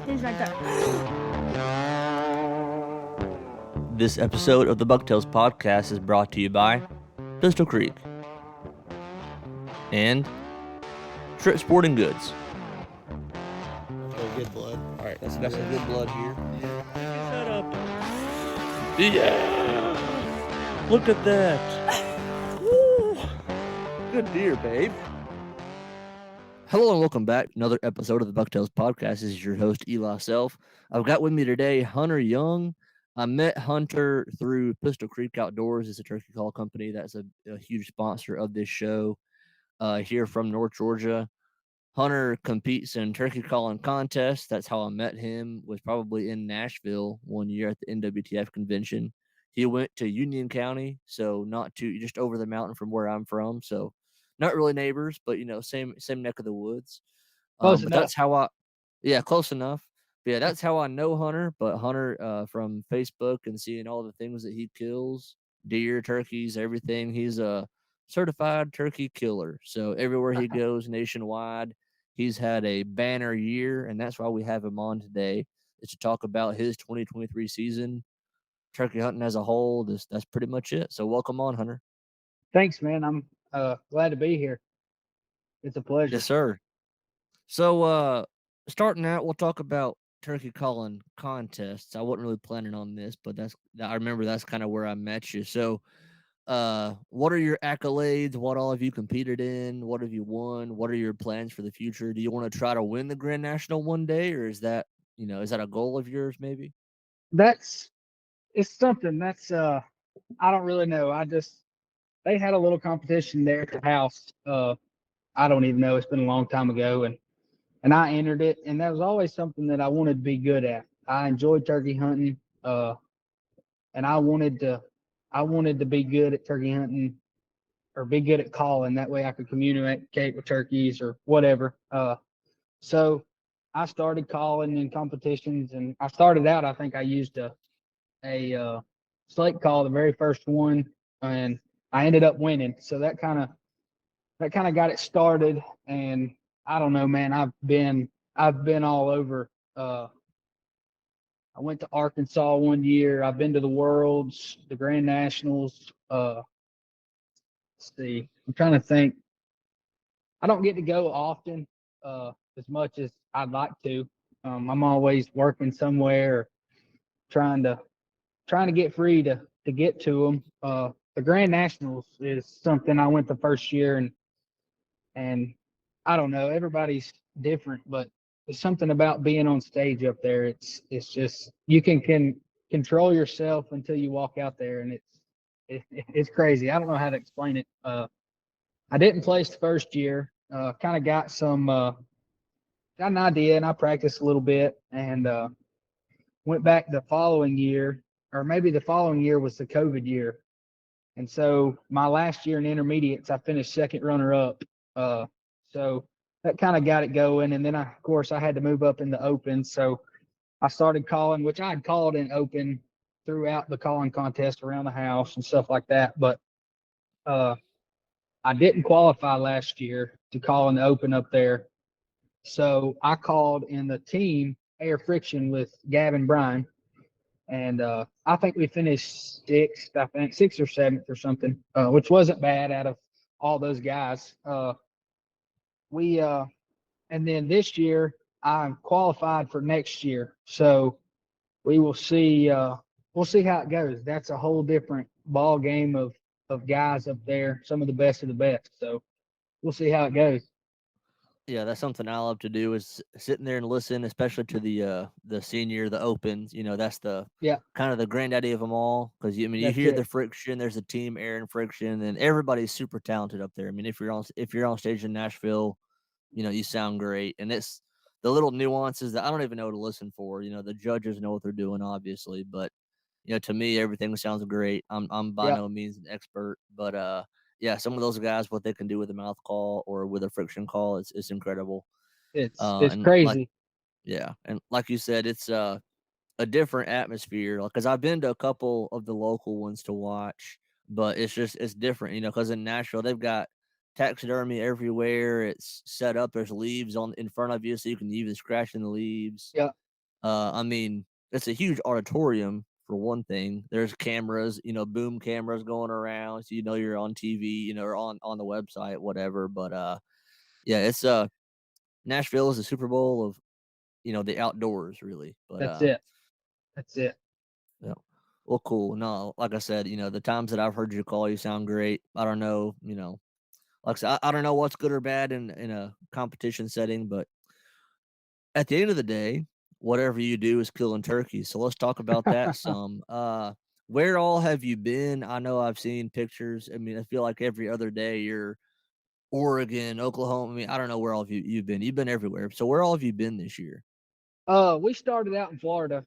He's right there. This episode of the Bucktails podcast is brought to you by Pistol Creek and Trip Sporting Goods. Oh, good blood. All right, that's some good blood here. Yeah. Shut up. Yeah. Look at that. Woo. Good deer, babe. Hello and welcome back to another episode of the Bucktails podcast. This is your host, Eli Self. I've got with me today Hunter Young. I met Hunter through Pistol Creek Outdoors. It's a turkey call company that's a huge sponsor of this show here from North Georgia. Hunter competes in turkey calling contests. That's how I met him. Was probably in Nashville one year at the NWTF convention. He went to Union County, so not too just over the mountain from where I'm from. So not really neighbors, but same neck of the woods. Close But enough. that's how yeah, close enough. But yeah, that's how I know Hunter. But Hunter from Facebook and seeing all the things that he kills, deer, turkeys, everything. He's a certified turkey killer. So everywhere he goes nationwide, he's had a banner year, and that's why we have him on today, is to talk about his 2023 season, turkey hunting as a whole. That's pretty much it. So welcome on, Hunter. Thanks, man. I'm glad to be here. It's a Yes, pleasure. sir. So starting out, we'll talk about turkey calling contests. I wasn't really planning on this, but I remember that's kind of where I met you. So what are your accolades? What all have you competed in? What have you won? What are your plans for the future? Do you want to try to win the Grand National one day, or is that a goal of yours maybe? That's it's something that's I don't really know. They had a little competition there at the house. I don't even know. It's been a long time ago, and I entered it, and that was always something that I wanted to be good at. I enjoyed turkey hunting, and I wanted to be good at turkey hunting or be good at calling. That way, I could communicate with turkeys or whatever. So I started calling in competitions, and I started out. I think I used a slate call, the very first one, and I ended up winning. So that kind of got it started. And I don't know, man. I've been all over. I went to Arkansas one year. I've been to the Worlds, the Grand Nationals. Let's see. I'm trying to think. I don't get to go often, as much as I'd like to. I'm always working somewhere, trying to trying to get free to get to them. The Grand Nationals is something I went the first year, and I don't know. Everybody's different, but there's something about being on stage up there. It's just you can control yourself until you walk out there, and it's crazy. I don't know how to explain it. I didn't place the first year. Kind of got an idea, and I practiced a little bit, and went back the following year, or maybe the following year was the COVID year. And so my last year in intermediates, I finished second runner up. So that kind of got it going. And then, of course, I had to move up in the open. So I started calling, which I had called in open throughout the calling contest around the house and stuff like that. But uh, I didn't qualify last year to call in the open up there. So I called in the team air friction with Gavin Bryan, and I think we finished sixth. I think sixth or seventh or something, which wasn't bad out of all those guys. We And then this year I'm qualified for next year, so we will see. We'll see how it goes. That's a whole different ball game of guys up there, some of the best of the best. So we'll see how it goes. Yeah, that's something I love to do is sitting there and listen, especially to the senior, the opens. That's the Yeah, kind of the granddaddy of them all. Because you that's hear the it. friction. There's a team air and friction, and everybody's super talented up there. I mean, if you're on stage in Nashville, you sound great, and it's the little nuances that I don't even know to listen for. The judges know what they're doing, obviously, but to me, everything sounds great. I'm by Yeah, no means an expert, but yeah, some of those guys, what they can do with a mouth call or with a friction call, it's incredible. it's And like crazy. yeah, and like you said, it's a different atmosphere. Because I've been to a couple of the local ones to watch, but it's different. Because in Nashville they've got taxidermy everywhere. It's set up. There's leaves on in front of you, so you can even scratch in the leaves. Yeah, I mean, it's a huge auditorium for one thing. There's cameras, boom cameras going around, so you're on TV, or on the website, whatever. But yeah, it's Nashville is the Super Bowl of the outdoors, really. But That's it. That's it. yeah. Well, cool. No, like I said, the times that I've heard you call, you sound great. I don't know, like I said, I don't know what's good or bad in a competition setting, but at the end of the day, whatever you do is killing turkeys. So let's talk about that some. Where all have you been? I know I've seen pictures. I mean, I feel like every other day you're Oregon, Oklahoma. I mean, I don't know where all of you've been. You've been everywhere. So where all have you been this year? We started out in Florida.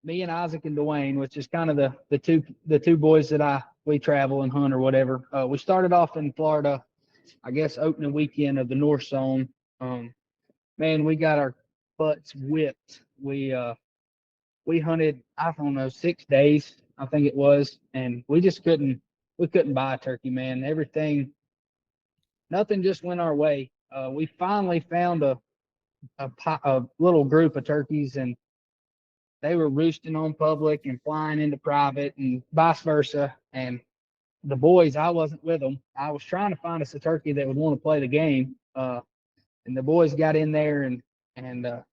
Me and Isaac and Dwayne, which is kind of the two boys that we travel and hunt or whatever. We started off in Florida, I guess opening weekend of the North Zone. Man, we got our butts whipped. We hunted, I don't know, 6 days, I think it was, and we couldn't buy a turkey, man. Nothing just went our way. We finally found a little group of turkeys, and they were roosting on public and flying into private and vice versa. And the boys, I wasn't with them. I was trying to find us a turkey that would want to play the game. And the boys got in there and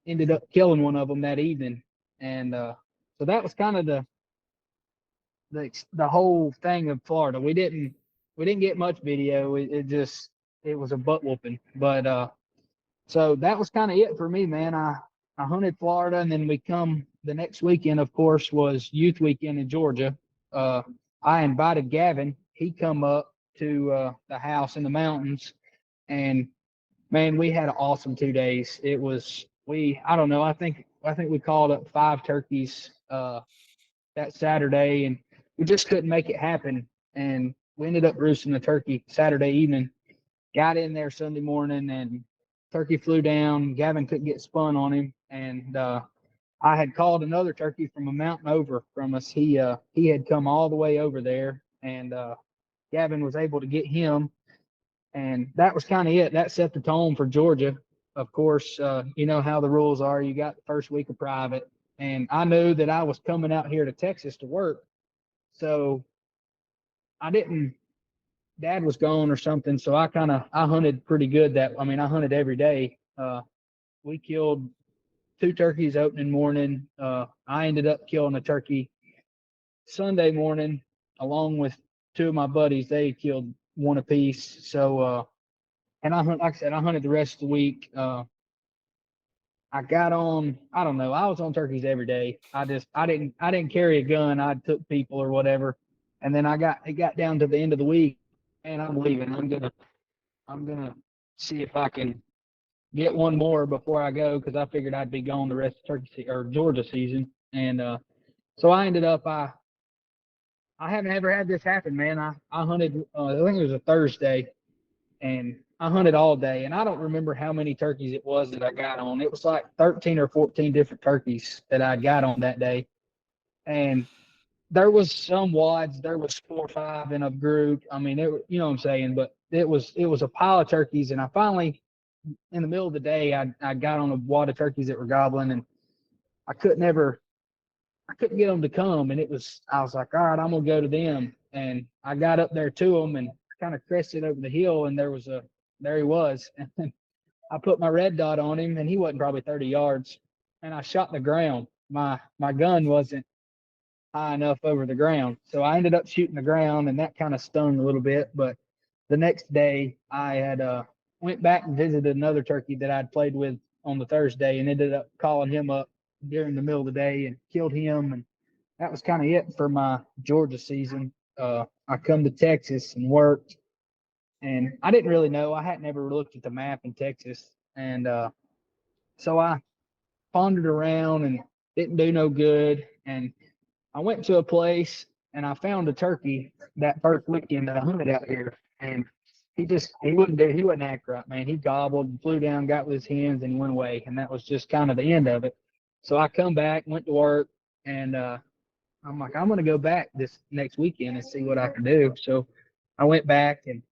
ended up killing one of them that evening. And so that was kind of the whole thing of Florida. We didn't get much video. It was a butt whooping. But so that was kind of it for me, man. I hunted Florida, and then the next weekend, of course, was youth weekend in Georgia. I invited Gavin. He come up to the house in the mountains, and man, we had an awesome 2 days. I don't know. I think we called up 5 turkeys that Saturday, and we just couldn't make it happen. And we ended up roosting the turkey Saturday evening. Got in there Sunday morning, and turkey flew down. Gavin couldn't get spun on him, and I had called another turkey from a mountain over from us. He had come all the way over there, and Gavin was able to get him, and that was kind of it. That set the tone for Georgia. Of course, you know how the rules are. You got the first week of private, and I knew that I was coming out here to Texas to work, so I didn't. Dad was gone or something, so I hunted pretty good. I hunted every day. We killed 2 turkeys opening morning. I ended up killing a turkey Sunday morning, along with 2 of my buddies. They killed one apiece. So, and like I said, I hunted the rest of the week. I got on, I don't know, I was on turkeys every day. I didn't carry a gun. I took people or whatever. And then it got down to the end of the week, and I'm leaving. I'm gonna see if I can get one more before I go, because I figured I'd be gone the rest of or Georgia season. And so I ended up I haven't ever had this happen, man. I hunted, I think it was a Thursday, and I hunted all day, and I don't remember how many turkeys it was that I got on. It was like 13 or 14 different turkeys that I got on that day. And there was some wads, there was 4 or 5 in a group. I mean, you know what I'm saying, but it was a pile of turkeys. And I finally, in the middle of the day, I got on a wad of turkeys that were gobbling, and I couldn't get them to come. And I was like, all right, I'm going to go to them. And I got up there to them and kind of crested over the hill, and there he was. And I put my red dot on him, and he wasn't probably 30 yards. And I shot the ground. My gun wasn't high enough over the ground. So I ended up shooting the ground, and that kind of stung a little bit. But the next day I had went back and visited another turkey that I'd played with on the Thursday, and ended up calling him up during the middle of the day and killed him. And that was kind of it for my Georgia season. I come to Texas and worked, and I didn't really know. I hadn't ever looked at the map in Texas. And so I pondered around and didn't do no good. And I went to a place, and I found a turkey that first weekend that I hunted out here, and he wasn't accurate, man. He gobbled and flew down, got with his hens, and he went away. And that was just kind of the end of it. So I come back, went to work, and I'm like, I'm going to go back this next weekend and see what I can do. So I went back, and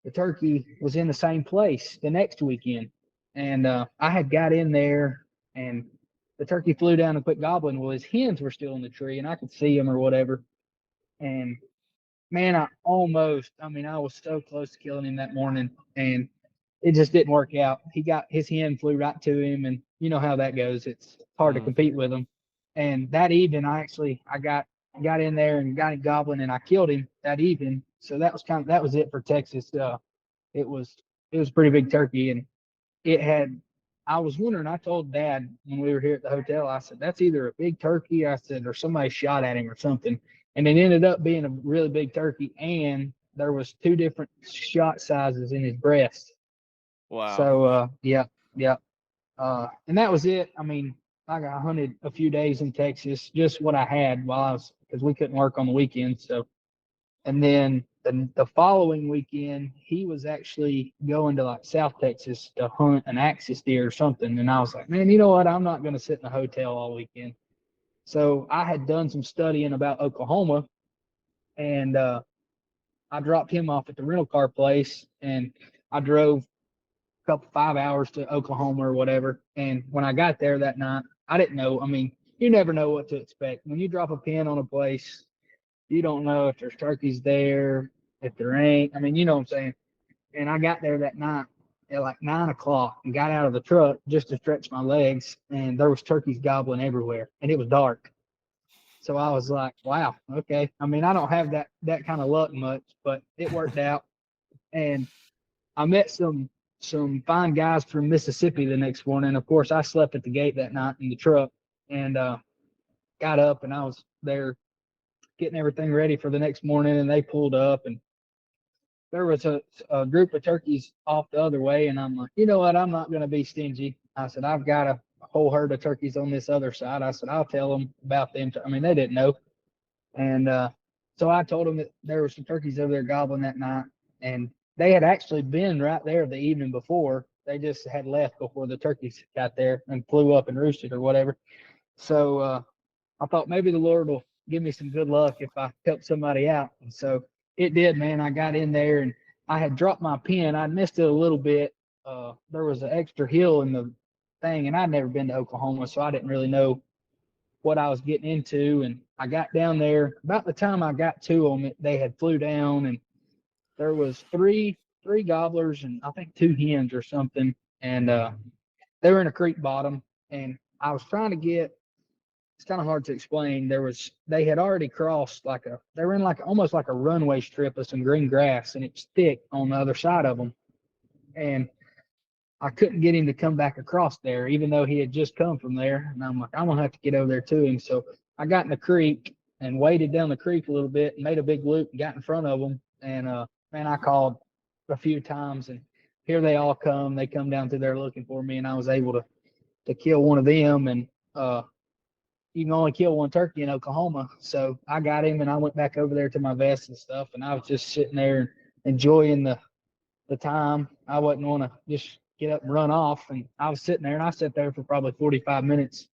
the turkey was in the same place the next weekend. And I had got in there, and the turkey flew down and quit gobbling. Well, his hens were still in the tree, and I could see them or whatever. And man, I mean, I was so close to killing him that morning, and it just didn't work out. His hen flew right to him, and you know how that goes. It's hard to compete with him. And that evening, I got in there and got him gobbling, and I killed him that evening. So that was it for Texas. It was a pretty big turkey, and it had. I was wondering. I told Dad when we were here at the hotel. I said that's either a big turkey. I said, or somebody shot at him or something. And it ended up being a really big turkey, and there was 2 different shot sizes in his breast. Wow. So yeah. And that was it. I mean, I hunted a few days in Texas, just what I had because we couldn't work on the weekends. So, and then the following weekend, he was actually going to like South Texas to hunt an axis deer or something. And I was like, man, you know what? I'm not going to sit in a hotel all weekend. So I had done some studying about Oklahoma, and I dropped him off at the rental car place, and I drove 5 hours to Oklahoma or whatever. And when I got there that night, I didn't know. I mean, you never know what to expect. When you drop a pin on a place, you don't know if there's turkeys there, if there ain't. I mean, you know what I'm saying? And I got there that night at like 9 o'clock and got out of the truck just to stretch my legs, and there was turkeys gobbling everywhere, and it was dark. So I was like, wow, okay. I mean, I don't have that kind of luck much, but it worked out. And I met some fine guys from Mississippi the next morning. Of course, I slept at the gate that night in the truck, and got up, and I was there getting everything ready for the next morning, and they pulled up, and there was a group of turkeys off the other way, and I'm like, you know what? I'm not going to be stingy. I said, I've got a whole herd of turkeys on this other side. I said, I'll tell them about them. I mean, they didn't know. And so I told them that there were some turkeys over there gobbling that night, and they had actually been right there the evening before. They just had left before the turkeys got there and flew up and roosted or whatever. So I thought maybe the Lord will give me some good luck if I help somebody out. And so it did, man. I got in there, and I had dropped my pin. I missed it a little bit. There was an extra hill in the thing, and I'd never been to Oklahoma, so I didn't really know what I was getting into. And I got down there. About the time I got to them, they had flew down, and there was three gobblers and I think 2 hens or something. And they were in a creek bottom, and I was trying to get. It's kind of hard to explain. They had already crossed they were in almost like a runway strip of some green grass, and it's thick on the other side of them. And I couldn't get him to come back across there, even though he had just come from there. And I'm like, I'm gonna have to get over there to him. So I got in the creek and waded down the creek a little bit and made a big loop and got in front of them. And man, I called a few times, and here they all come. They come down through there looking for me, and I was able to kill one of them. And you can only kill one turkey in Oklahoma. So I got him, and I went back over there to my vest and stuff, and I was just sitting there enjoying the time. I wasn't want to just get up and run off, and I was sitting there, and I sat there for probably 45 minutes,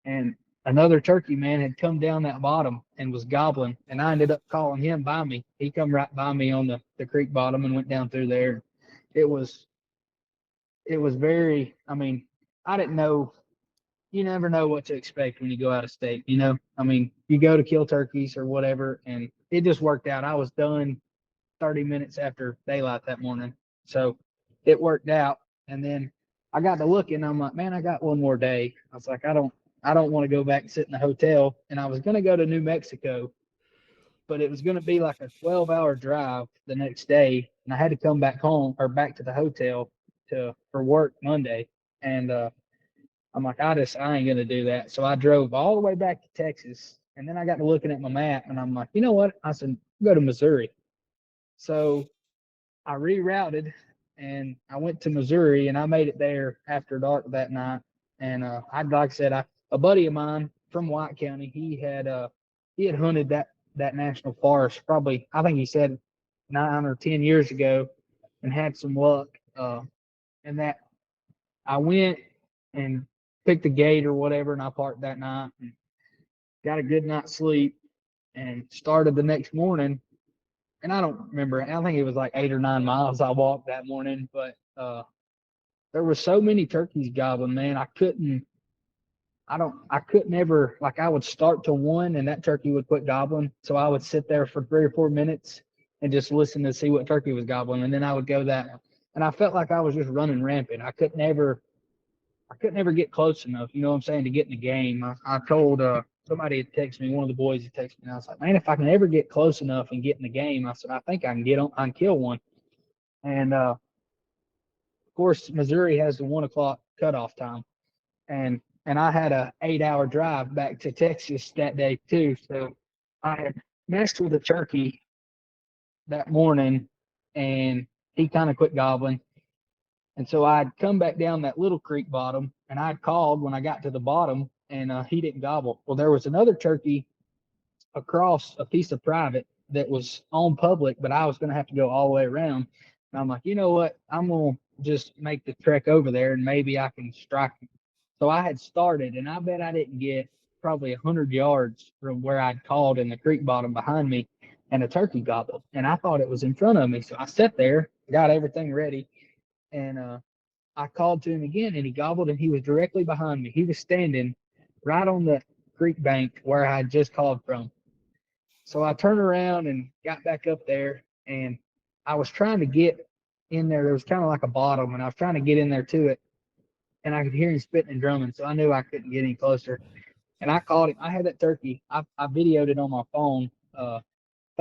and another turkey, man, had come down that bottom and was gobbling, and I ended up calling him by me. He come right by me on the creek bottom and went down through there. It was very, I mean, I didn't know. You never know what to expect when you go out of state, you know? I mean, you go to kill turkeys or whatever, and it just worked out. I was done 30 minutes after daylight that morning. So it worked out. And then I got to looking, I'm like, man, I got one more day. I was like, I don't want to go back and sit in the hotel. And I was going to go to New Mexico, but it was going to be like a 12-hour drive the next day. And I had to come back home or back to the hotel for work Monday. And, I'm like, I ain't going to do that. So I drove all the way back to Texas. And then I got to looking at my map, and I'm like, you know what? I said, go to Missouri. So I rerouted, and I went to Missouri, and I made it there after dark that night. And like I said, a buddy of mine from White County, he had hunted that national forest probably, I think he said 9 or 10 years ago, and had some luck. And that I went and picked the gate or whatever, and I parked that night and got a good night's sleep and started the next morning. And I don't remember, I think it was like 8 or 9 miles I walked that morning, but there were so many turkeys gobbling, man. I couldn't ever, like, I would start to one and that turkey would quit gobbling. So I would sit there for 3 or 4 minutes and just listen to see what turkey was gobbling. And then I would go that. And I felt like I was just running rampant. I couldn't ever get close enough, you know what I'm saying, to get in the game. I told somebody had texted me, one of the boys had texted me, and I was like, man, if I can ever get close enough and get in the game, I said, I think I can get on, I can kill one. And of course, Missouri has the 1 o'clock cutoff time, and I had a 8 hour drive back to Texas that day too. So I had messed with a turkey that morning, and he kind of quit gobbling. And so I'd come back down that little creek bottom, and I'd called when I got to the bottom, and he didn't gobble. Well, there was another turkey across a piece of private that was on public, but I was going to have to go all the way around. And I'm like, you know what? I'm going to just make the trek over there, and maybe I can strike him. So I had started, and I bet I didn't get probably 100 yards from where I'd called in the creek bottom behind me, and a turkey gobbled. And I thought it was in front of me. So I sat there, got everything ready, and I called to him again, and he gobbled, and he was directly behind me. He was standing right on the creek bank where I had just called from. So I turned around and got back up there, and I was trying to get in there. There was kind of like a bottom, and I was trying to get in there to it, and I could hear him spitting and drumming, so I knew I couldn't get any closer. And I called him. I had that turkey. I videoed it on my phone. I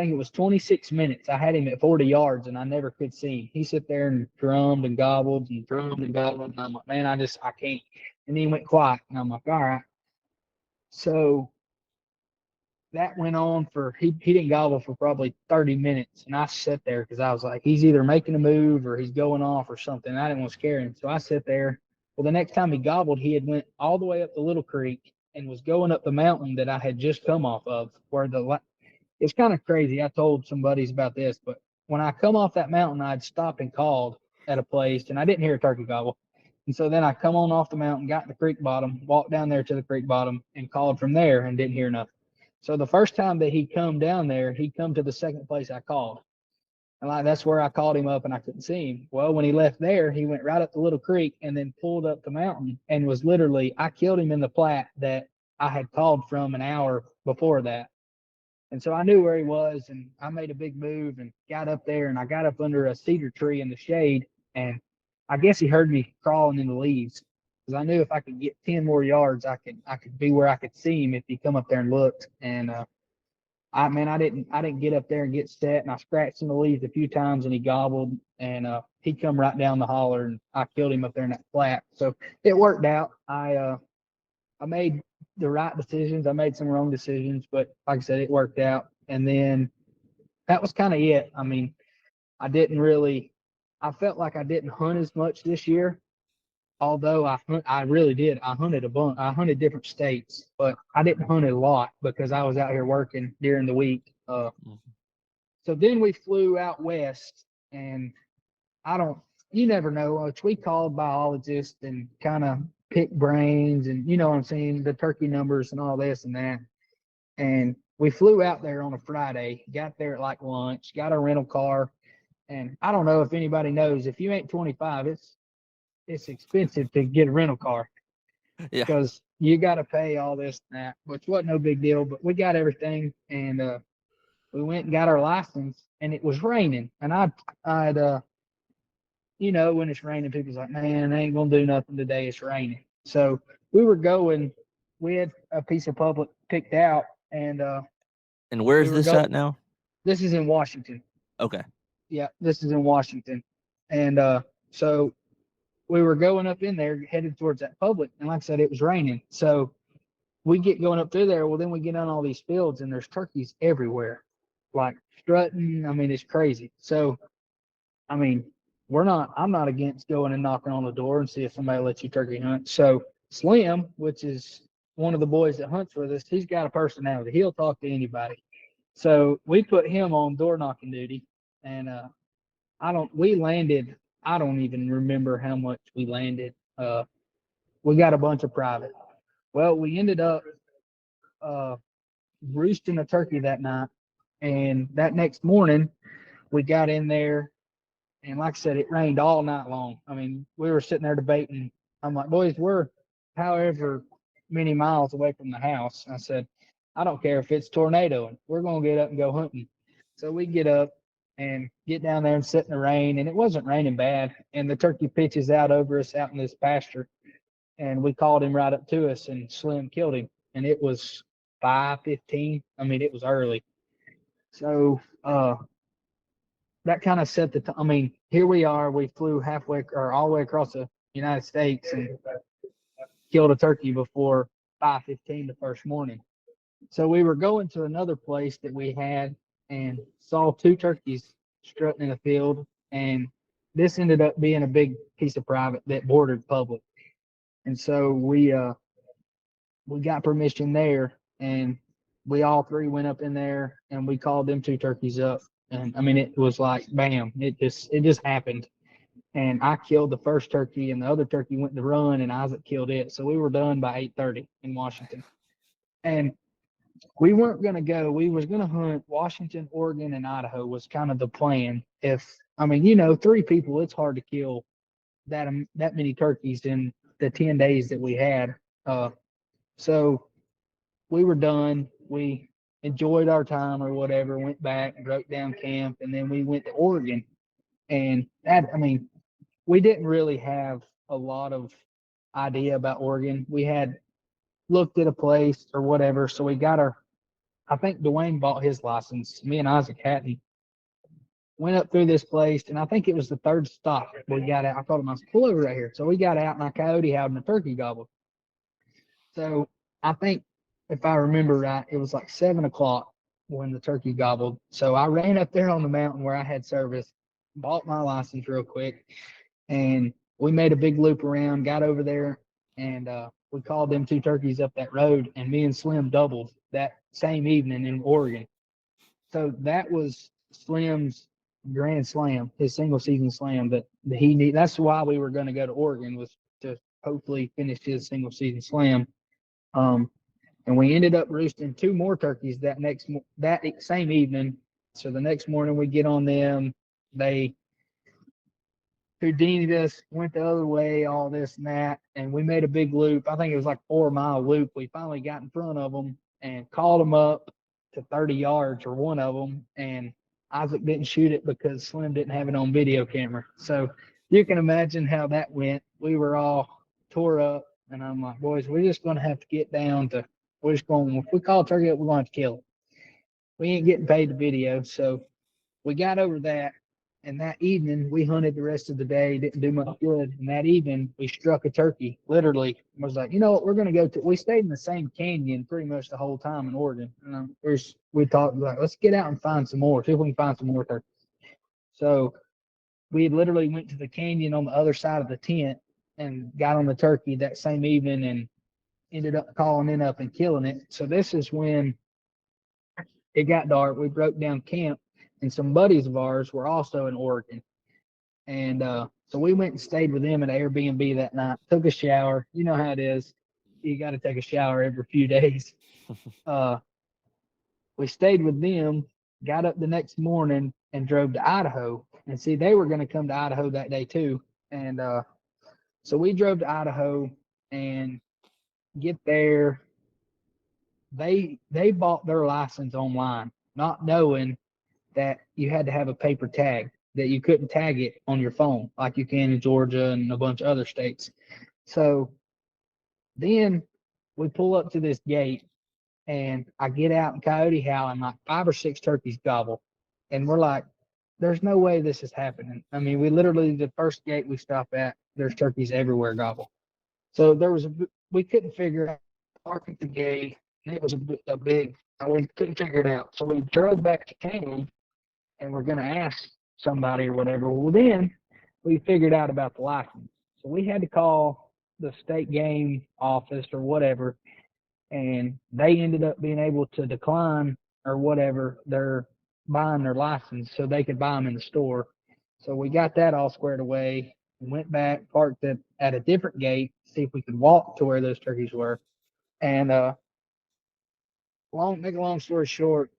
think it was 26 minutes. I had him at 40 yards, and I never could see him. He sat there and drummed and gobbled and drummed and gobbled. And I'm like, man, I can't. And then he went quiet. And I'm like, all right. So that went on for, he didn't gobble for probably 30 minutes. And I sat there because I was like, he's either making a move or he's going off or something. I didn't want to scare him. So I sat there. Well, the next time he gobbled, he had went all the way up the little creek and was going up the mountain that I had just come off of, where it's kind of crazy. I told some buddies about this, but when I come off that mountain, I'd stopped and called at a place, and I didn't hear a turkey gobble. And so then I come on off the mountain, got in the creek bottom, walked down there to the creek bottom, and called from there and didn't hear nothing. So the first time that he come down there, he come to the second place I called. And that's where I called him up, and I couldn't see him. Well, when he left there, he went right up the little creek and then pulled up the mountain and was literally, I killed him in the plat that I had called from an hour before that. And so I knew where he was, and I made a big move and got up there, and I got up under a cedar tree in the shade, and I guess he heard me crawling in the leaves, because I knew if I could get 10 more yards, I could be where I could see him if he come up there and looked. And I didn't get up there and get set, and I scratched in the leaves a few times, and he gobbled, and he come right down the holler, and I killed him up there in that flat. So it worked out. I made the right decisions. I made some wrong decisions, but like I said, it worked out. And then that was kind of it. I mean, I felt like I didn't hunt as much this year, although I really did. I hunted a bunch. I hunted different states, but I didn't hunt a lot because I was out here working during the week. So then we flew out west, and you never know. We called biologists and kind of pick brains, and you know what I'm saying, the turkey numbers and all this and that. And we flew out there on a Friday, got there at like lunch, got a rental car. And I don't know if anybody knows, if you ain't 25, it's expensive to get a rental car. Yeah. Because you got to pay all this and that, which wasn't no big deal, but we got everything, and we went and got our license, and it was raining. And I'd you know, when it's raining, people's like, man, I ain't gonna do nothing today. It's raining. So we had a piece of public picked out, and where is we were this at now? this is in Washington. Okay. Yeah, this is in Washington. And so we were going up in there, headed towards that public, and like I said, it was raining. So we get going up through there. Well, then we get on all these fields, and there's turkeys everywhere, like strutting. I mean, it's crazy. So, I mean, I'm not against going and knocking on the door and see if somebody lets you turkey hunt. So Slim, which is one of the boys that hunts with us, he's got a personality. He'll talk to anybody. So we put him on door knocking duty, and we landed, I don't even remember how much we landed. We got a bunch of private. Well, we ended up roosting a turkey that night, and that next morning we got in there. And like I said, it rained all night long. I mean, we were sitting there debating. I'm like, boys, we're however many miles away from the house. I said, I don't care if it's tornadoing. We're going to get up and go hunting. So we get up and get down there and sit in the rain. And it wasn't raining bad. And the turkey pitches out over us out in this pasture. And we called him right up to us, and Slim killed him. And it was 5:15. I mean, it was early. So that kind of set I mean, here we are. We flew halfway or all the way across the United States and killed a turkey before 5:15 the first morning. So we were going to another place that we had and saw two turkeys strutting in a field. And this ended up being a big piece of private that bordered public. And so we got permission there, and we all three went up in there and we called them two turkeys up. And I mean, it was like, bam, it just happened. And I killed the first turkey, and the other turkey went to run, and Isaac killed it. So we were done by 8:30 in Washington. And we weren't going to go. We was going to hunt Washington, Oregon, and Idaho was kind of the plan. Three people, it's hard to kill that many turkeys in the 10 days that we had. So we were done. We enjoyed our time or whatever, went back and broke down camp, and then we went to Oregon. And we didn't really have a lot of idea about Oregon. We had looked at a place or whatever, so we got I think Dwayne bought his license. Me and Isaac hadn't. Went up through this place, and I think it was the third stop we got out. I told him, I was pull over right here. So we got out, and I coyote howled, and the turkey gobbled. So I think, if I remember right, it was like 7 o'clock when the turkey gobbled. So I ran up there on the mountain where I had service, bought my license real quick, and we made a big loop around, got over there, and we called them two turkeys up that road, and me and Slim doubled that same evening in Oregon. So that was Slim's grand slam, his single season slam that he need. That's why we were going to go to Oregon, was to hopefully finish his single season slam. And we ended up roosting two more turkeys that same evening. So the next morning we get on them. They Houdini'd us, went the other way, all this and that, and we made a big loop. I think it was like 4-mile loop. We finally got in front of them and called them up to 30 yards, or one of them, and Isaac didn't shoot it because Slim didn't have it on video camera. So you can imagine how that went. We were all tore up, and I'm like, boys, we're just going to have to get down to, if we call a turkey up, we're going to kill it. We ain't getting paid to video. So we got over that. And that evening, we hunted the rest of the day, didn't do much good. And that evening, we struck a turkey, literally. I was like, you know what, we're going to go to, we stayed in the same canyon pretty much the whole time in Oregon. And we thought, like, let's get out and find some more, see if we can find some more turkeys. So we literally went to the canyon on the other side of the tent and got on the turkey that same evening and ended up calling it up and killing it. So this is when it got dark. We broke down camp. And some buddies of ours were also in Oregon. And so we went and stayed with them at Airbnb that night, took a shower. You know how it is. You got to take a shower every few days. We stayed with them, got up the next morning, and drove to Idaho. And see, they were going to come to Idaho that day too. And so we drove to Idaho and get there. They bought their license online, not knowing that you had to have a paper tag, that you couldn't tag it on your phone like you can in Georgia and a bunch of other states. So then we pull up to this gate, and I get out and coyote howl, and like 5 or 6 turkeys gobble. And we're like, there's no way this is happening. I mean, we literally, the first gate we stop at, there's turkeys everywhere gobble. So we couldn't figure out, park at the gate, and it was a big, we couldn't figure it out. So we drove back to Canyon, and we're going to ask somebody or whatever. Well, then we figured out about the license. So we had to call the state game office or whatever, and they ended up being able to decline or whatever their buying their license so they could buy them in the store. So we got that all squared away, went back, parked at a different gate, see if we could walk to where those turkeys were. And make a long story short,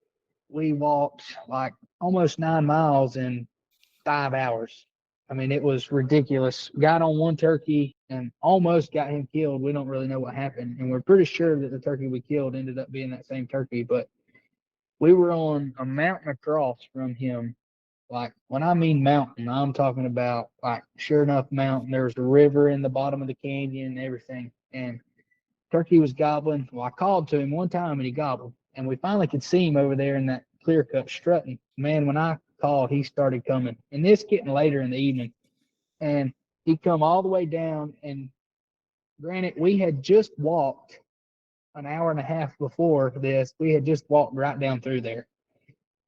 we walked like almost 9 miles in 5 hours. I mean, it was ridiculous. Got on one turkey, and almost got him killed. We don't really know what happened, and we're pretty sure that the turkey we killed ended up being that same turkey. But we were on a mountain across from him. Like when I mean mountain, I'm talking about like sure enough mountain. There was a river in the bottom of the canyon and everything. And turkey was gobbling. Well, I called to him one time and he gobbled. And we finally could see him over there in that clear cut strutting. Man, when I called, he started coming. And this getting later in the evening. And he come all the way down. And granted, we had just walked an hour and a half before this. We had just walked right down through there.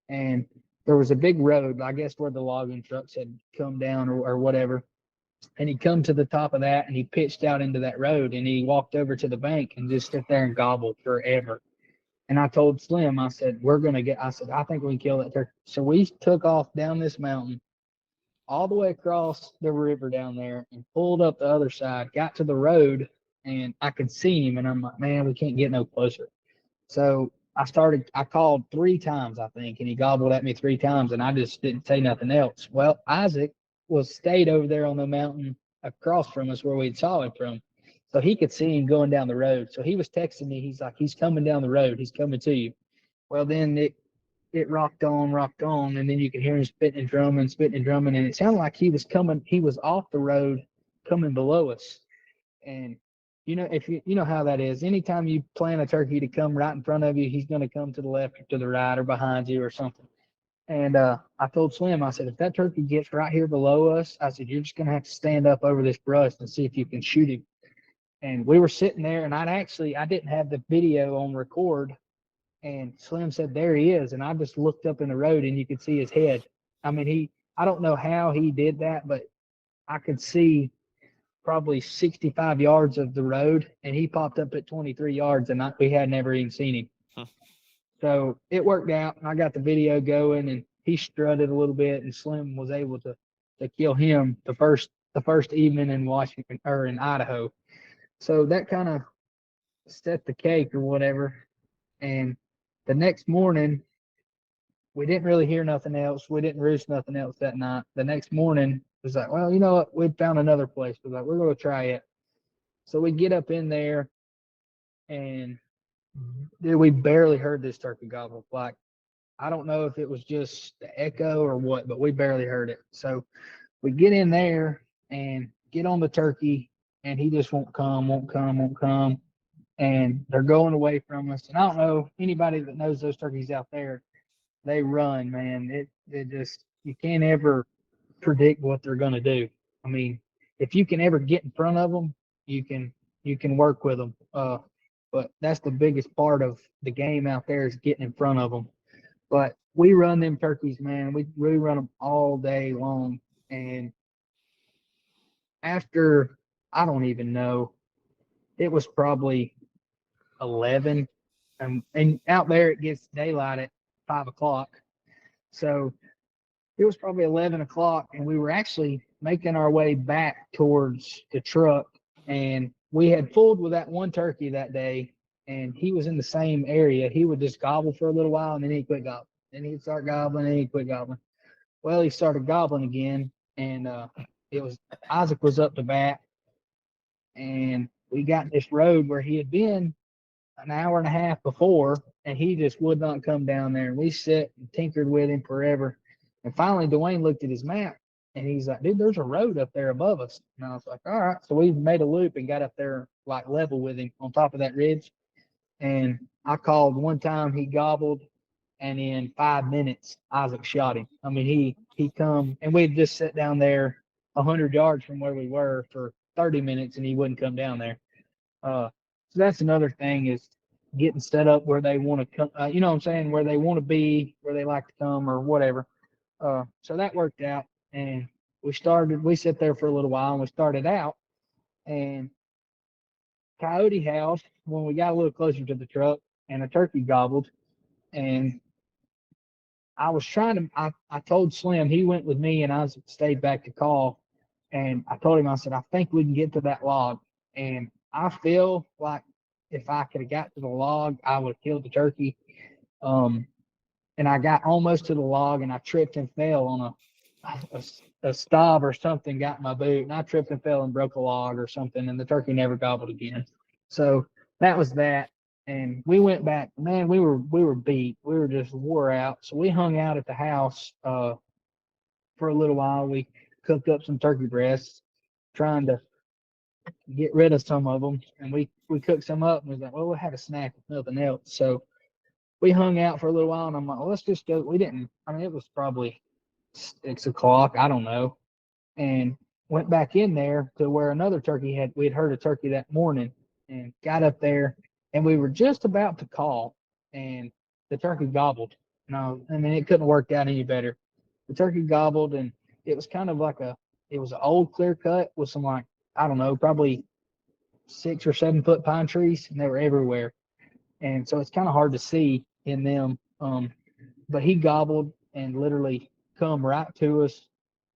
And there was a big road, I guess where the logging trucks had come down or whatever. And he come to the top of that and he pitched out into that road and he walked over to the bank and just sit there and gobbled forever. And I told Slim, I said, I think we can kill that turkey. So we took off down this mountain all the way across the river down there and pulled up the other side, got to the road and I could see him. And I'm like, man, we can't get no closer. So I called 3 times, I think, and he gobbled at me 3 times, and I just didn't say nothing else. Well, Isaac stayed over there on the mountain across from us where we saw him from. So he could see him going down the road. So he was texting me. He's like, he's coming down the road. He's coming to you. Well, then it rocked on, and then you could hear him spitting and drumming, and it sounded like he was off the road coming below us. And if you know how that is, anytime you plan a turkey to come right in front of you, he's going to come to the left or to the right or behind you or something. And I told Slim, I said, if that turkey gets right here below us, I said, you're just going to have to stand up over this brush and see if you can shoot him. And we were sitting there, and I didn't have the video on record. And Slim said, there he is. And I just looked up in the road, and you could see his head. I mean, I don't know how he did that, but I could see probably 65 yards of the road, and he popped up at 23 yards, and we had never even seen him. So it worked out, and I got the video going, and he strutted a little bit, and Slim was able to kill him the first evening in Washington or in Idaho. So that kind of set the cake or whatever. And the next morning, we didn't really hear nothing else. We didn't roost nothing else that night. The next morning, it was like, well, you know what? We'd found another place. We're like, we're going to try it. So we get up in there, and dude, we barely heard this turkey gobble. Like, I don't know if it was just the echo or what, but we barely heard it. So we get in there and get on the turkey, and he just won't come. And they're going away from us. And I don't know, anybody that knows those turkeys out there, they run, man. It just, you can't ever predict what they're going to do. I mean, if you can ever get in front of them, you can work with them. But that's the biggest part of the game out there is getting in front of them. But we run them turkeys, man. We run them all day long. And after, I don't even know, it was probably 11. And out there it gets daylight at 5 o'clock. So it was probably 11 o'clock, and we were actually making our way back towards the truck. And we had fooled with that one turkey that day, and he was in the same area. He would just gobble for a little while, and then he'd quit gobbling. Then he'd start gobbling, and he'd quit gobbling. Well, he started gobbling again, and Isaac was up to bat, and we got this road where he had been an hour and a half before, and he just would not come down there. And we sat and tinkered with him forever. And finally, Dwayne looked at his map, and he's like, dude, there's a road up there above us. And I was like, all right. So we made a loop and got up there like level with him on top of that ridge. And I called one time, he gobbled, and in 5 minutes, Isaac shot him. I mean, he come, and we'd just sit down there 100 yards from where we were for 30 minutes, and he wouldn't come down there. So that's another thing is getting set up where they want to come, you know what I'm saying, where they want to be, where they like to come or whatever. So that worked out, and we sat there for a little while, and we started out, and Coyote house, when we got a little closer to the truck, and a turkey gobbled, and I told Slim, he went with me, and I stayed back to call, and I told him, I said, I think we can get to that log, and I feel like if I could have got to the log, I would have killed the turkey. And I got almost to the log, and I tripped and fell a stub or something got in my boot, and I tripped and fell and broke a log or something, and the turkey never gobbled again. So that was that. And we went back, man, we were beat. We were just wore out. So we hung out at the house for a little while. We cooked up some turkey breasts, trying to get rid of some of them. And we cooked some up and was like, well, we'll have a snack if nothing else. So we hung out for a little while, and I'm like, well, let's just go. We didn't, I mean, it was probably 6 o'clock, I don't know, and went back in there to where another turkey we had heard a turkey that morning, and got up there, and we were just about to call, and the turkey gobbled. I mean, it couldn't have worked out any better. The turkey gobbled, and it was kind of like it was an old clear cut with some, like, I don't know, probably 6 or 7 foot pine trees, and they were everywhere. And so it's kind of hard to see in them. But he gobbled and literally come right to us,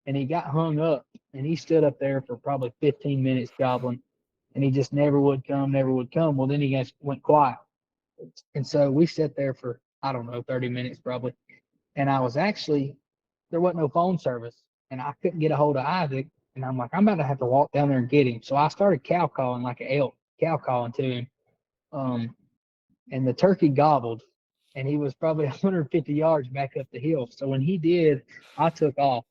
and he got hung up, and he stood up there for probably 15 minutes gobbling, and he just never would come, never would come. Well, then he just went quiet. And so we sat there for, I don't know, 30 minutes probably. And there wasn't no phone service, and I couldn't get a hold of Isaac. And I'm like, I'm about to have to walk down there and get him. So I started cow calling like an elk, cow calling to him. And the turkey gobbled, and he was probably 150 yards back up the hill. So when he did, I took off.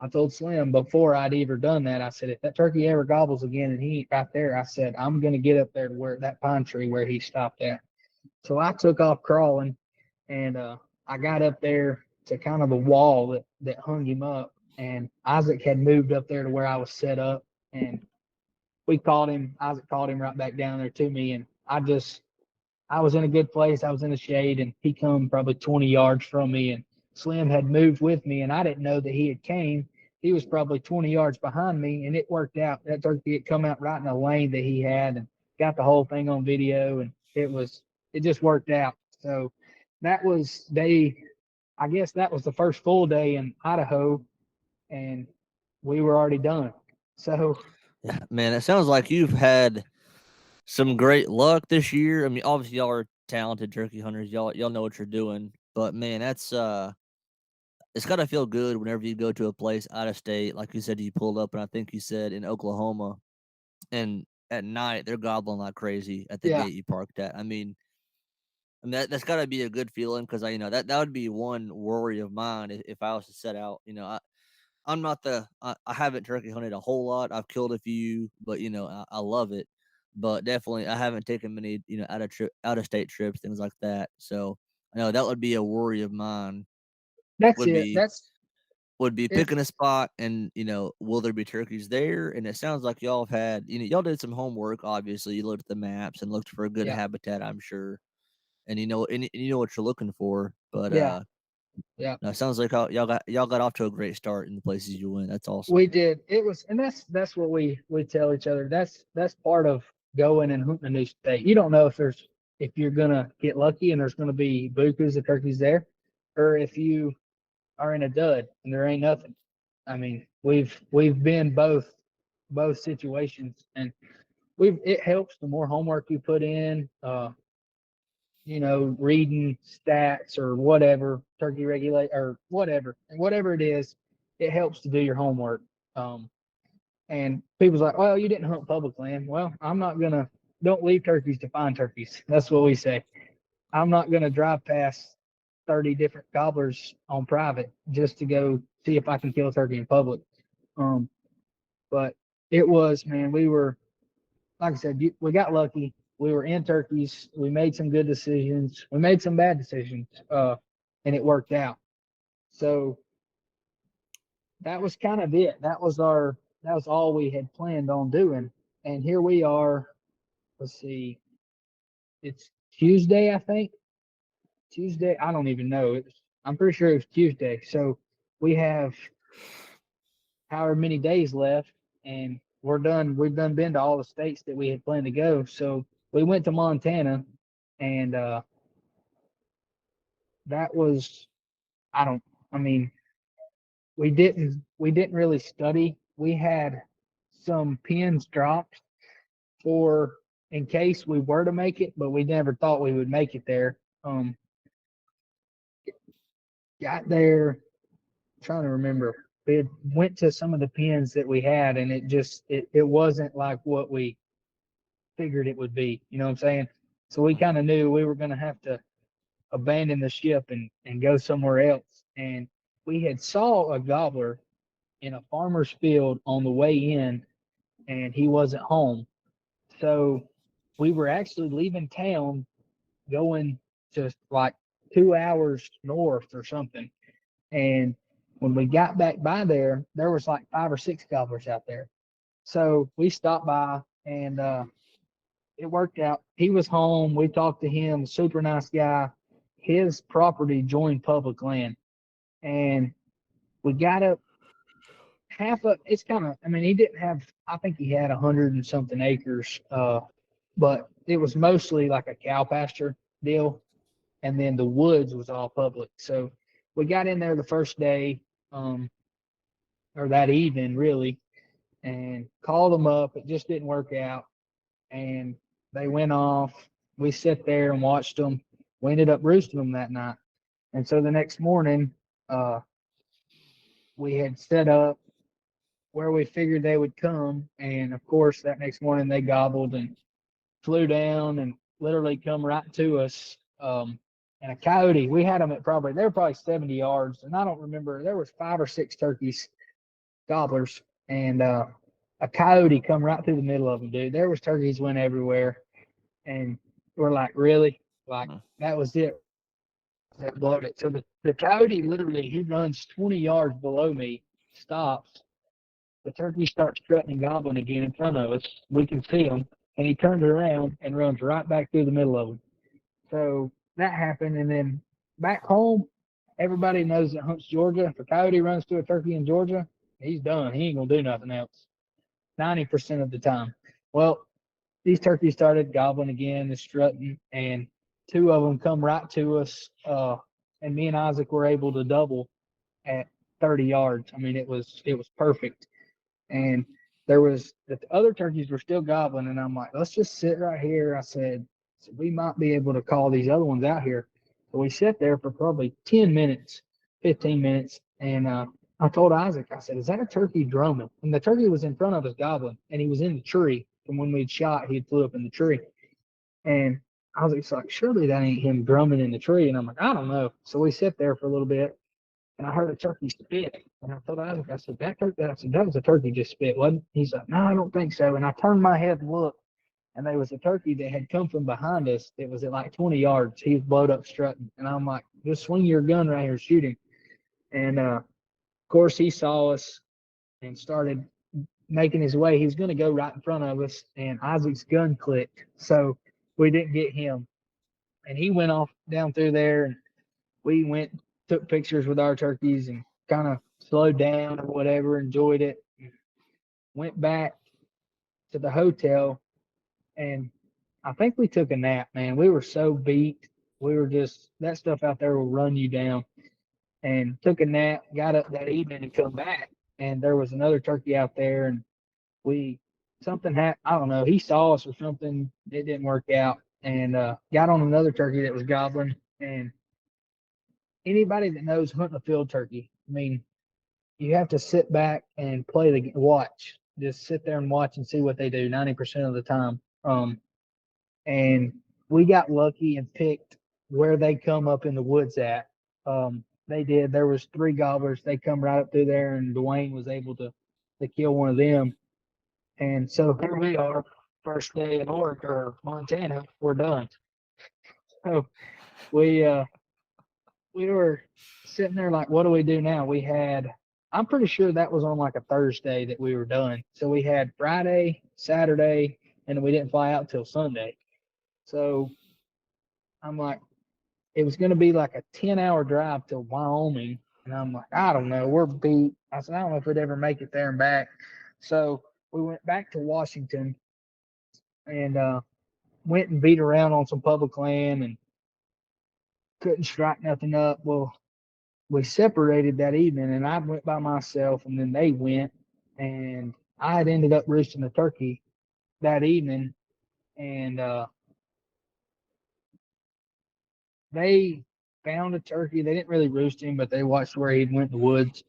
I told Slim before I'd ever done that, I said, if that turkey ever gobbles again and he ain't right there, I said, I'm going to get up there to where that pine tree where he stopped at. So I took off crawling, and I got up there to kind of the wall that hung him up. And Isaac had moved up there to where I was set up, and we called him. Isaac called him right back down there to me, and I was in a good place. I was in the shade, and he come probably 20 yards from me, and Slim had moved with me, and I didn't know that he had came. He was probably 20 yards behind me, and it worked out. That turkey had come out right in the lane that he had, and got the whole thing on video, and it just worked out. So that was I guess that was the first full day in Idaho, and we were already done. So Yeah, man, it sounds like you've had some great luck this year. I mean, obviously y'all are talented turkey hunters. Y'all know what you're doing. But man, that's it's gotta feel good whenever you go to a place out of state. Like you said, you pulled up, and I think you said in Oklahoma, and at night they're gobbling like crazy at the yeah, gate you parked at. I mean that's gotta be a good feeling because that would be one worry of mine if I was to set out. I'm not I haven't turkey hunted a whole lot. I've killed a few, but I love it. But definitely, I haven't taken many out of state trips, things like that. So I know that would be a worry of mine. that's Would it. be That's would be if picking a spot, and will there be turkeys there? And it sounds like y'all have had y'all did some homework. Obviously, you looked at the maps and looked for a good yeah, habitat, I'm sure, and you know what you're looking for. But yeah, yeah. no, it sounds like y'all got off to a great start in the places you went. That's awesome. We did. It was, and that's what we tell each other. That's part of going and hunting a new state. You don't know if you're gonna get lucky and there's gonna be bukus of turkeys there, or if you are in a dud and there ain't nothing. I mean, we've been both situations, and it helps the more homework you put in. Reading stats or whatever, turkey regulate or whatever it is, it helps to do your homework. Um, and people's like, well, you didn't hunt public land. Well, don't leave turkeys to find turkeys. That's what we say. I'm not gonna drive past 30 different gobblers on private just to go see if I can kill a turkey in public. Um, but it was, man, like I said, we got lucky. We were in turkeys. We made some good decisions. We made some bad decisions, and it worked out. So that was kind of it. That was all we had planned on doing. And here we are. Let's see. It's Tuesday, I think. Tuesday. I don't even know. I'm pretty sure it was Tuesday. So we have however many days left, and we're done. We've done been to all the states that we had planned to go. So we went to Montana, and that was I don't. I mean, we didn't really study. We had some pins dropped for in case we were to make it, but we never thought we would make it there. Got there, trying to remember. we had went to some of the pens that we had, and it wasn't like what we figured it would be. You know what I'm saying? So we kind of knew we were going to have to abandon the ship and go somewhere else. And we had saw a gobbler in a farmer's field on the way in, and he wasn't home. So we were actually leaving town, going to like 2 hours north or something. And when we got back by there, there was like 5 or 6 gobblers out there. So we stopped by, and it worked out. He was home. We talked to him, super nice guy. His property joined public land. And we got up half of it's kind of, I mean, he didn't have, I think he had 100 and something acres, but it was mostly like a cow pasture deal. And then the woods was all public. So we got in there the first day, or that evening, really, and called them up. It just didn't work out. And they went off. We sat there and watched them. We ended up roosting them that night. And so the next morning, we had set up where we figured they would come. And of course, that next morning they gobbled and flew down and literally come right to us. And a coyote, we had them at they were probably 70 yards. And I don't remember, there was 5 or 6 turkeys, gobblers, and a coyote come right through the middle of them, dude. There was turkeys went everywhere. And we're like, really? Like, that was it. That blowed it. So the coyote literally, he runs 20 yards below me, stops. The turkey starts strutting and gobbling again in front of us. We can see him. And he turns around and runs right back through the middle of them. So that happened. And then back home, everybody knows that Hunts, Georgia. If a coyote runs to a turkey in Georgia, he's done. He ain't going to do nothing else 90% of the time. Well, these turkeys started gobbling again and strutting, and 2 of them come right to us. And me and Isaac were able to double at 30 yards. I mean, it was perfect. And there was the other turkeys were still gobbling, and I'm like, let's just sit right here. I said, so we might be able to call these other ones out here. So we sat there for probably 10 minutes, 15 minutes, and I told Isaac, I said, is that a turkey drumming? And the turkey was in front of us gobbling, and he was in the tree. From when we'd shot, he flew up in the tree. And I was like, surely that ain't him drumming in the tree. And I'm like, I don't know. So we sit there for a little bit, and I heard a turkey spit. And I told Isaac, I said, that was a turkey just spit, wasn't it? He's like, no, I don't think so. And I turned my head and looked, and there was a turkey that had come from behind us. It was at like 20 yards. He was blowed up strutting. And I'm like, just swing your gun right here and shoot him. And of course, he saw us and started making his way. He was going to go right in front of us, and Isaac's gun clicked. So we didn't get him. And he went off down through there, and we went, took pictures with our turkeys and kind of slowed down or whatever, enjoyed it. Went back to the hotel, and I think we took a nap, man. We were so beat. We were just, that stuff out there will run you down. And took a nap, got up that evening and come back. And there was another turkey out there, and something happened. I don't know. He saw us or something. It didn't work out, and got on another turkey that was gobbling. And anybody that knows hunting a field turkey, I mean, you have to sit back and watch. Just sit there and watch and see what they do 90% of the time. And we got lucky and picked where they come up in the woods at. They did. There was 3 gobblers. They come right up through there, and Dwayne was able to kill one of them. And so here we are, first day in Oregon or Montana. We're done. So we were sitting there like, what do we do now? I'm pretty sure that was on like a Thursday that we were done. So we had Friday, Saturday, and we didn't fly out till Sunday. So I'm like, it was going to be like a 10-hour drive to Wyoming. And I'm like, I don't know. We're beat. I said, I don't know if we'd ever make it there and back. So we went back to Washington and went and beat around on some public land and couldn't strike nothing up. Well, we separated that evening, and I went by myself, and then they went, and I had ended up roosting a turkey that evening, and they found a turkey. They didn't really roost him, but they watched where he went in the woods.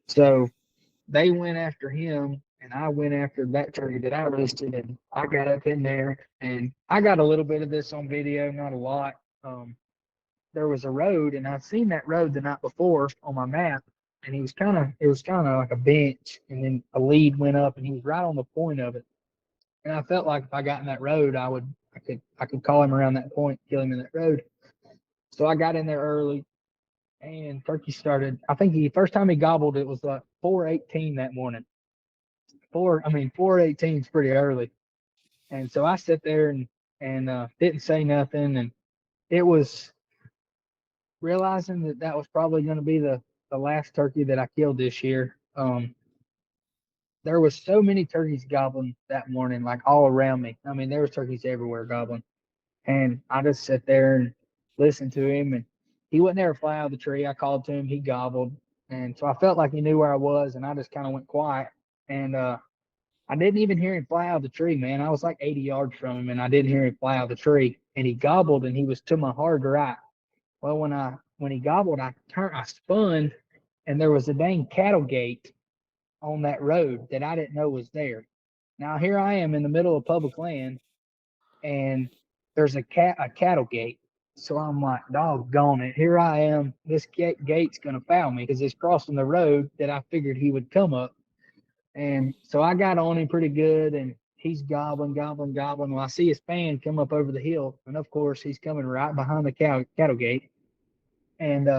So they went after him, and I went after that turkey that I roasted, and I got up in there, and I got a little bit of this on video, not a lot. There was a road, and I'd seen that road the night before on my map, and it was kind of like a bench, and then a lead went up, and he was right on the point of it. And I felt like if I got in that road, I could call him around that point, kill him in that road. So I got in there early, and turkey started. I think the first time he gobbled, it was like 4:18 that morning. 4:18 is pretty early, and so I sat there and didn't say nothing, and it was realizing that that was probably going to be the last turkey that I killed this year. There was so many turkeys gobbling that morning, like all around me. I mean, there was turkeys everywhere gobbling, and I just sat there and listened to him, and he wouldn't ever fly out of the tree. I called to him, he gobbled, and so I felt like he knew where I was, and I just kind of went quiet, and I didn't even hear him fly out of the tree, man. I was like 80 yards from him, and I didn't hear him fly out of the tree, and he gobbled, and he was to my hard right. Well, when he gobbled, I spun, and there was a dang cattle gate on that road that I didn't know was there. Now here I am in the middle of public land, and there's a cattle gate. So I'm like, doggone it, here I am. This gate's gonna foul me because it's crossing the road that I figured he would come up. And so I got on him pretty good, and he's gobbling, gobbling, gobbling. Well, I see his fan come up over the hill, and of course he's coming right behind the cattle gate. And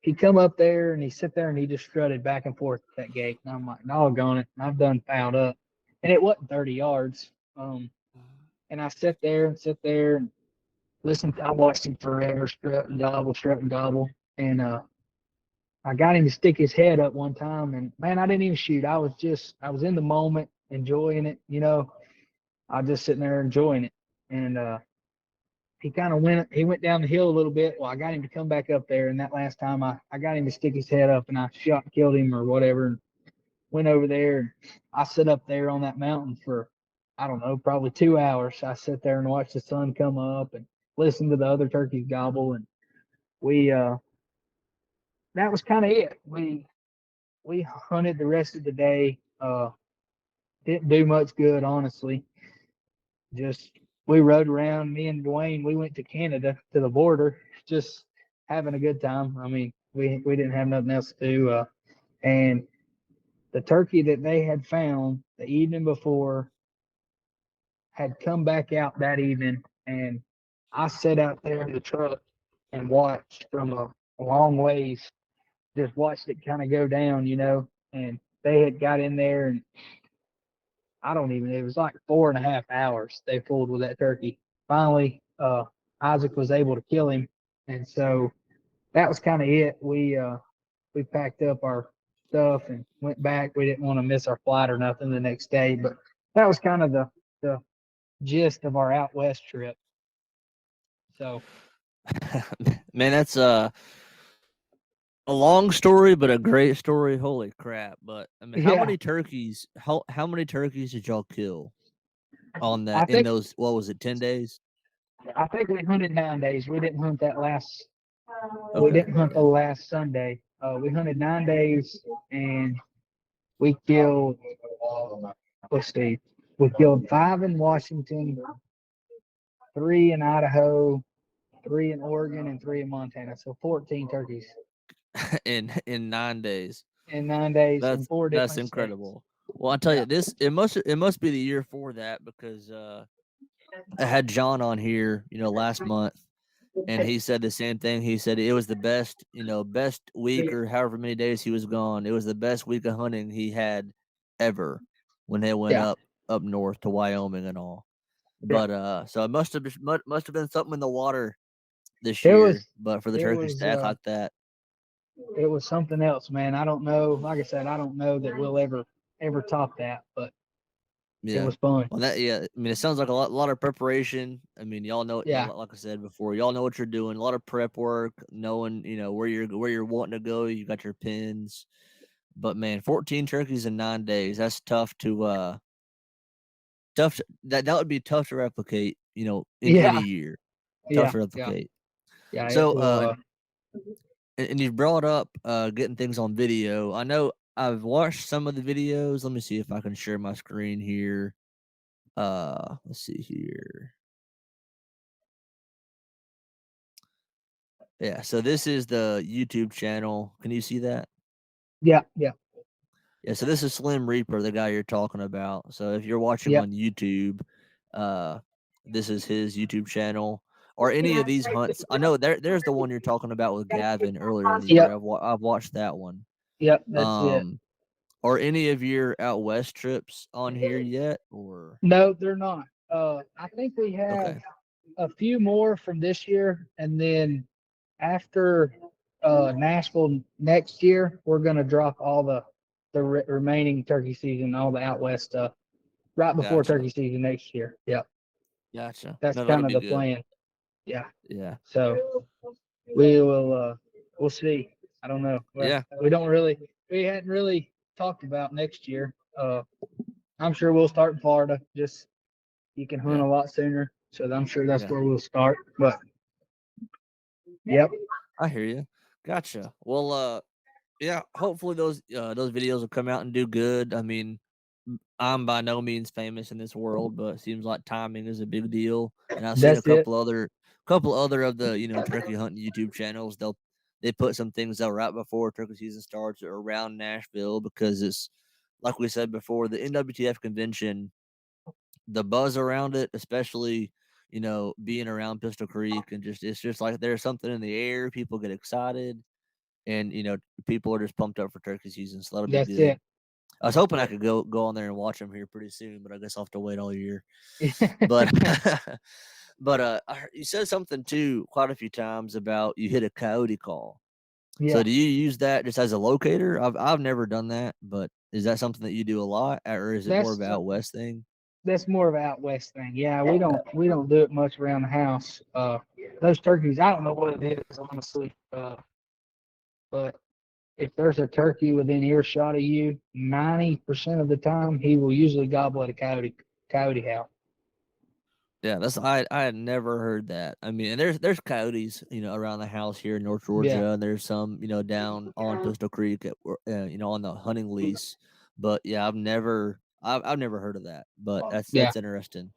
he come up there and he sit there and he just strutted back and forth at that gate. And I'm like, doggone it, I've done fouled up. And it wasn't 30 yards. And I sit there and listened. I watched him forever, strut and gobble. And I got him to stick his head up one time, and man, I didn't even shoot. I was in the moment, enjoying it. I was just sitting there enjoying it. And he went down the hill a little bit. Well, I got him to come back up there, and that last time I got him to stick his head up, and I shot and killed him or whatever, and went over there. And I sat up there on that mountain for, I don't know, probably 2 hours. I sat there and watched the sun come up and listened to the other turkeys gobble, and we that was kind of it. We hunted the rest of the day. Didn't do much good, honestly. Just we rode around. Me and Dwayne, we went to Canada to the border, just having a good time. I mean, we didn't have nothing else to do. And the turkey that they had found the evening before had come back out that evening, and I sat out there in the truck and watched from a long ways, just watched it kind of go down, and they had got in there, and it was like 4.5 hours they fooled with that turkey. Finally, Isaac was able to kill him. And so that was kind of it. We packed up our stuff and went back. We didn't want to miss our flight or nothing the next day, but that was kind of the gist of our out west trip. So Man, that's a long story, but a great story. Holy crap! But I mean, how Yeah. many turkeys? How many turkeys did y'all kill on I that in think those? What was it? 10 days? I think we hunted 9 days. We didn't hunt that last. We Okay. didn't hunt the last Sunday. We hunted 9 days, and we killed. Let's see. We killed 5 in Washington, 3 in Idaho, 3 in Oregon, and 3 in Montana. So 14 turkeys in 9 days. in 9 days in That's 4 different that's states. incredible. Well, I tell Yeah. you, it must be the year for that because I had John on here, last month, and he said the same thing. He said it was the best, best week or however many days he was gone. It was the best week of hunting he had ever when they went Yeah. up north to Wyoming and all. Yeah. But so it must have been something in the water this It year. was But for the it turkeys was to act like that, it was something else, man. I don't know. Like I said, I don't know that we'll ever top that, but it yeah. was fun. Well, I mean, it sounds like a lot of preparation. I mean, y'all know, Yeah. like I said before, y'all know what you're doing. A lot of prep work, knowing, where you're wanting to go. You got your pins, but man, 14 turkeys in 9 days. That's tough to that would be tough to replicate. In Yeah. any year, Yeah. tough to Yeah. replicate. Yeah. It So, will, and you brought up getting things on video. I know I've watched some of the videos. Let me see if I can share my screen here. Let's see here. Yeah, so this is the YouTube channel. Can you see that? Yeah. Yeah, so this is Slim Reaper, the guy you're talking about. So if you're watching Yep. on YouTube, this is his YouTube channel. Or any of these hunts. I know there's the one you're talking about with Gavin earlier in the year. Yep. I've watched that one. Yep. That's it. Or any of your out west trips on here yet? Or No, they're not. I think we have okay, a few more from this year, and then after Nashville next year, we're gonna drop all the remaining turkey season, all the out west stuff, right before gotcha, turkey season next year. Yep, gotcha. that's No, that'll kind of be the good. plan. Yeah, Yeah, so we will. We'll see. I don't know. yeah, We hadn't really talked about next year. I'm sure we'll start in Florida. Just you can hunt yeah, a lot sooner, so I'm sure that's yeah. where we'll start. But yep, I hear you. Gotcha. Well, yeah. Hopefully those videos will come out and do good. I mean, I'm by no means famous in this world, but it seems like timing is a big deal. And I've seen a that's it. couple other of the turkey hunting YouTube channels. They put some things out right before turkey season starts or around Nashville because it's like we said before, the NWTF convention, the buzz around it, especially being around Pistol Creek, and it's just like there's something in the air. People get excited, and people are just pumped up for turkey season. So that'll be That's good. it. I was hoping I could go on there and watch them here pretty soon, but I guess I'll have to wait all year. But but you said something too quite a few times about you hit a coyote call. So Yeah, do you use that just as a locator? I've never done that, but is that something that you do a lot, or is it more of that's an out west thing? that's more of an out west thing. Yeah, we don't do it much around the house. Those turkeys, I don't know what it is, honestly. But if there's a turkey within earshot of you, 90% of the time he will usually gobble at a coyote howl. Yeah, I had never heard that. I mean, and there's coyotes, around the house here in North Yeah, Georgia, and there's some, down on Pistol Creek on the hunting lease. But yeah, I've never heard of that. But yeah, that's interesting.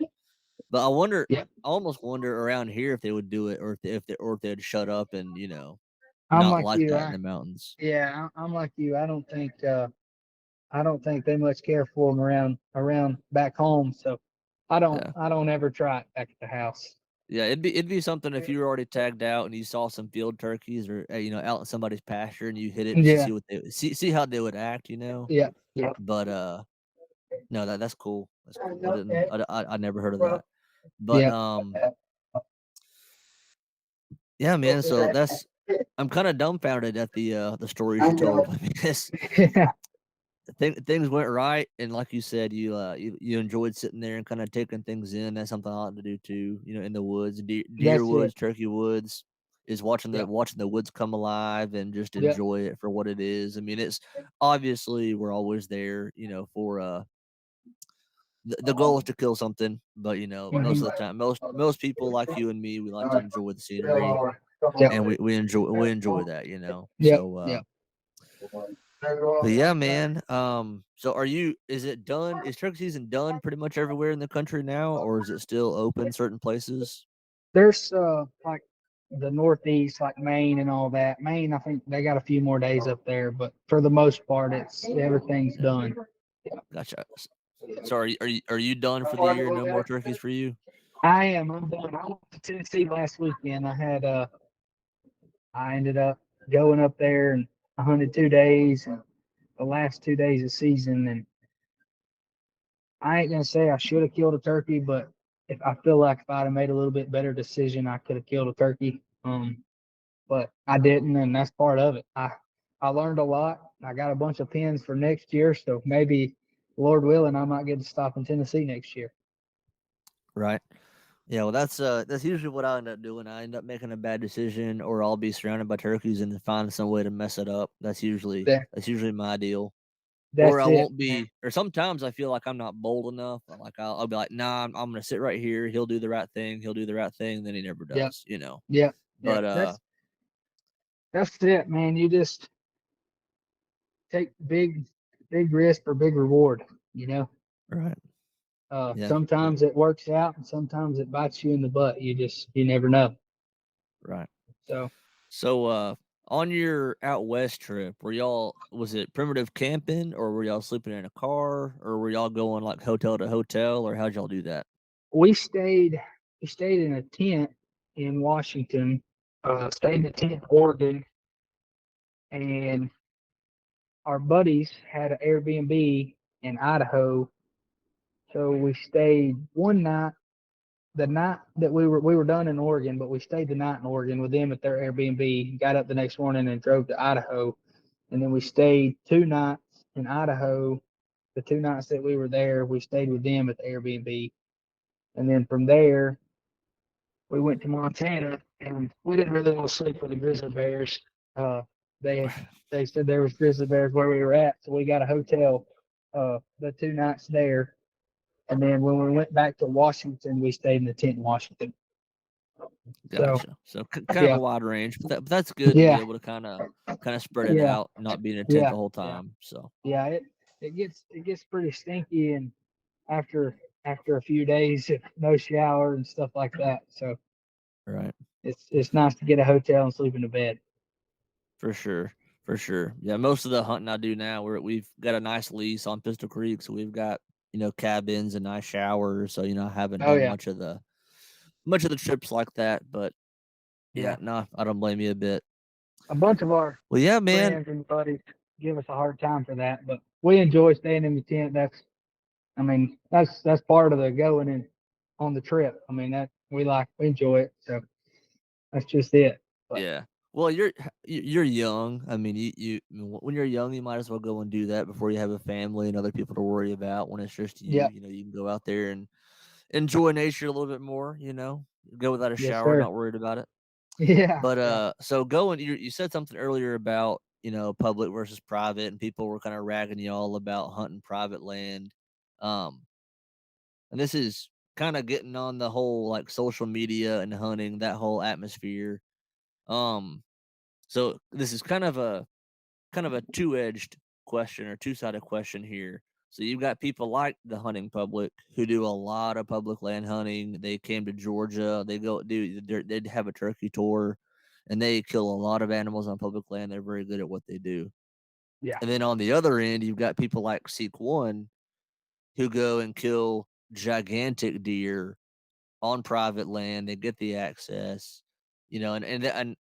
But I wonder, yeah. I almost wonder around here if they would do it, or if they'd shut up and I'm not like like you. that in the mountains. I'm like you. I don't think they much care for them around back home. So Yeah. I don't ever try it back at the house. Yeah, it'd be something if you were already tagged out and you saw some field turkeys or out in somebody's pasture and you hit it just to Yeah, see what they see how they would act. yeah, yeah. But no, that's cool. That's cool. I never heard of that. But Yeah. yeah, man. So I'm kind of dumbfounded at the stories you told. I mean, Yeah. things went right, and like you said, you enjoyed sitting there and kind of taking things in. That's something I like to do too. In the woods, deer That's it. woods, turkey woods, is Yep. watching the woods come alive and just Yep. enjoy it for what it is. I mean, it's obviously we're always there, for the goal is to kill something, but most of the time, most people like you and me, we like to enjoy the scenery, and Yep. we enjoy that. Yep. So Yep. but yeah, man. So is it done? Is turkey season done pretty much everywhere in the country now, or is it still open certain places? There's like the Northeast, like Maine and all that. Maine, I think they got a few more days up there, but for the most part, it's everything's Yeah, done. gotcha. So are you done for the year? No more turkeys for you? I am. I'm done. I went to Tennessee last weekend. I ended up going up there and I hunted 2 days, and the last 2 days of season, and I ain't gonna say I should have killed a turkey, but if I feel like if I'd have made a little bit better decision, I could have killed a turkey. But I didn't, and that's part of it. I learned a lot. I got a bunch of pins for next year, so maybe Lord willing, I might get to stop in Tennessee next year. Right. Yeah, well, that's usually what I end up doing. I end up making a bad decision, or I'll be surrounded by turkeys and find some way to mess it up. That, That's usually my deal. Or that's I it. won't be, or sometimes I feel like I'm not bold enough. Like I'll be like, nah, I'm gonna sit right here. He'll do the right thing. He'll do the right thing. Then he never Yep. does. Yep. Yep. But That's it, man. You just take big risk for big reward. Right. Yeah. Sometimes it works out, and sometimes it bites you in the butt. You never know. Right. So On your out west trip, was it primitive camping, or were y'all sleeping in a car, or were y'all going like hotel to hotel, or how'd y'all do that? we stayed in a tent in Washington. Stayed in a tent in Oregon, and our buddies had an Airbnb in Idaho. So we stayed one night. The night that we were done in Oregon, but we stayed the night in Oregon with them at their Airbnb. Got up the next morning and drove to Idaho, and then we stayed 2 nights in Idaho. The 2 nights that we were there, we stayed with them at the Airbnb, and then from there we went to Montana, and we didn't really want to sleep with the grizzly bears. They they said there was grizzly bears where we were at, so we got a hotel the 2 nights there. And then when we went back to Washington, we stayed in the tent in Washington. Gotcha. So kind of yeah. a wide range, but that's good to be Yeah. able to kind of spread it Yeah. out, not being in a tent Yeah. the whole time. So Yeah, it gets pretty stinky, and after a few days of no shower and stuff like that. So right. it's nice to get a hotel and sleep in the bed. For sure. Yeah, most of the hunting I do now, we've got a nice lease on Pistol Creek, so we've got cabins and nice showers. So I haven't Oh done yeah. much of the trips like that, but yeah, no, I don't blame you a bit. A bunch of our Well, yeah, man. friends and buddies give us a hard time for that, but we enjoy staying in the tent. That's part of the going in on the trip. I mean, that we enjoy it. So that's just it. But Yeah. Well, you're young. I mean, when you're young, you might as well go and do that before you have a family and other people to worry about. When it's just you, yeah, you can go out there and enjoy nature a little bit more. Go without a yes, shower, sir. not worried about it. Yeah. But so going, you said something earlier about public versus private, and people were kind of ragging y'all about hunting private land. And this is kind of getting on the whole like social media and hunting, that whole atmosphere. Um, so this is kind of a two-edged question or two-sided question here. So you've got people like the hunting public who do a lot of public land hunting. They came to Georgia. They'd have a turkey tour, and they kill a lot of animals on public land. They're very good at what they do. Yeah. And then on the other end, you've got people like Seek One who go and kill gigantic deer on private land. They get the access, and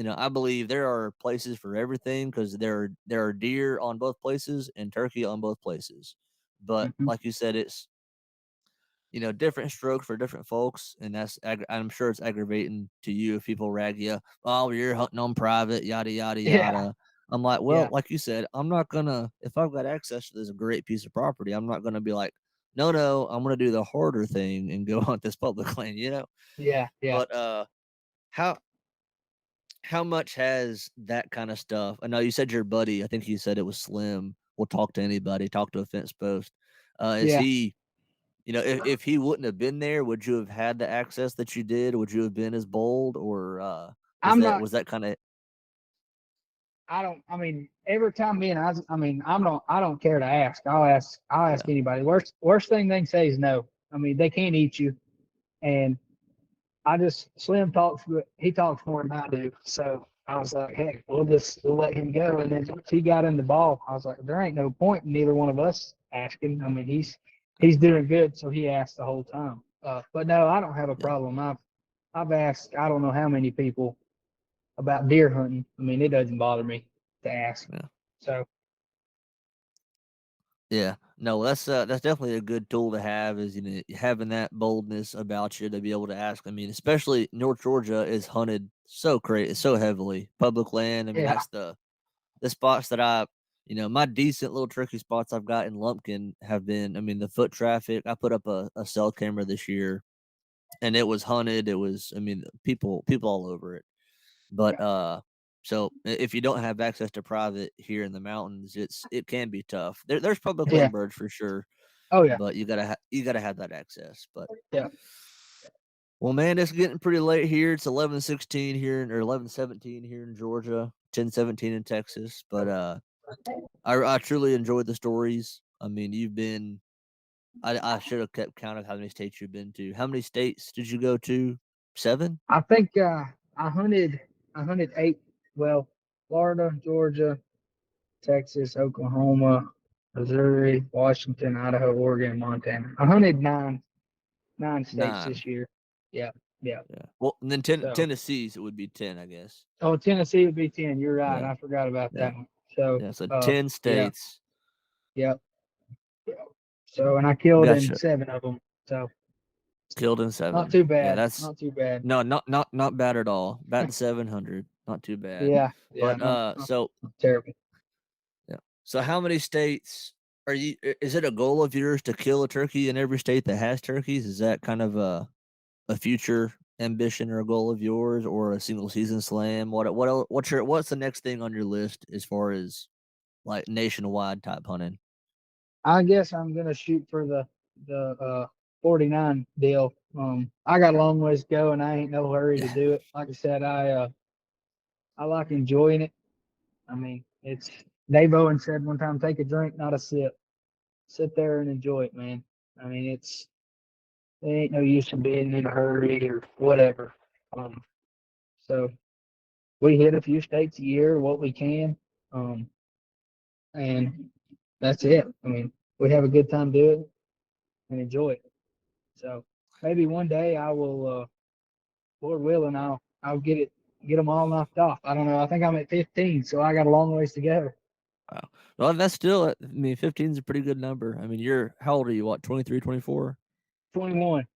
I believe there are places for everything because there are deer on both places and turkey on both places. But Mhm. like you said, it's different strokes for different folks, and I'm sure it's aggravating to you if people rag you. Oh, you're hunting on private, yada yada Yeah. yada. I'm like, well, Yeah. like you said, I'm not gonna if I've got access to this great piece of property, I'm not gonna be like, no, I'm gonna do the harder thing and go hunt this public land, Yeah. Yeah. But how how much has that kind of stuff? I know you said your buddy, I think you said it was Slim, will talk to anybody, talk to a fence post. Is Yeah. he, if he wouldn't have been there, would you have had the access that you did? Would you have been as bold, or I'm not. was that kind of I mean, every time me and I don't care to ask. I'll ask anybody. Worst thing they can say is no. I mean, they can't eat you. And Slim talks, he talks more than I do. So I was like, heck, we'll let him go. And then once he got in the ball, I was like, there ain't no point in neither one of us asking. I mean, he's doing good. So he asked the whole time. But no, I don't have a yeah. problem. I've asked, I don't know how many people about deer hunting. I mean, it doesn't bother me to ask. Yeah. So Yeah, no, that's definitely a good tool to have, is having that boldness about you to be able to ask. I mean, especially North Georgia is hunted so heavily, public land. I mean, yeah, that's the spots that my decent little turkey spots I've got in Lumpkin have been. I mean, the foot traffic. I put up a cell camera this year, and it was hunted. It was, I mean, people all over it. But so if you don't have access to private here in the mountains, it can be tough. There's public yeah. land birds for sure, Oh yeah, but you gotta have that access. But yeah. well, man, it's getting pretty late here. It's 11:16 here, or 11:17 here in Georgia, 10:17 in Texas. But I truly enjoyed the stories. I mean, you've been. I should have kept count of how many states you've been to. How many states did you go to? 7? I think I hunted 8. Well, Florida, Georgia, Texas, Oklahoma, Missouri, Washington, Idaho, Oregon, Montana. I hunted nine states 9. this year. Yeah. Yeah. Well, and then So- Tennessee's it would be 10, I guess. Oh, Tennessee would be 10. You're right. Yeah. I forgot about Yeah. that one. So Yeah. So 10 states. Yep. So and I killed in Gotcha. 7 of them. So Killed in 7. not too bad. Yeah, that's not too bad. no, not bad at all. Batting 700, not too bad. Yeah. But not so terrible. yeah. So how many states are you? Is it a goal of yours to kill a turkey in every state that has turkeys? Is that kind of a future ambition or a goal of yours, or a single season slam? What's the next thing on your list as far as like nationwide type hunting? I guess I'm gonna shoot for the 49 deal. I got a long ways to go, and I ain't no hurry to do it. Like I said, I like enjoying it. I mean, it's Dave Owen said one time, take a drink, not a sip. Sit there and enjoy it, man. I mean, there ain't no use in being in a hurry or whatever. So we hit a few states a year, what we can, and that's it. I mean, we have a good time doing it and enjoy it. So maybe one day I will, Lord willing, I'll get them all knocked off. I don't know. I think I'm at 15, so I got a long ways to go. Wow. Well, that's still. I mean, 15 is a pretty good number. I mean, how old are you? What, 23, 24? 21.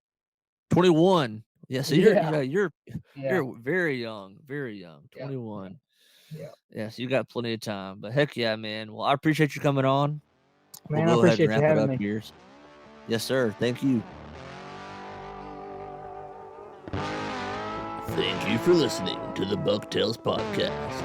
21. Yeah. So Yeah. you're Yeah. very young. Very young. Yeah. 21. Yeah. Yeah. So you got plenty of time. But heck yeah, man. Well, I appreciate you coming on. Man, We'll I go ahead and appreciate you wrap it having up me. here. Yes, sir. Thank you. Thank you for listening to the Bucktails Podcast.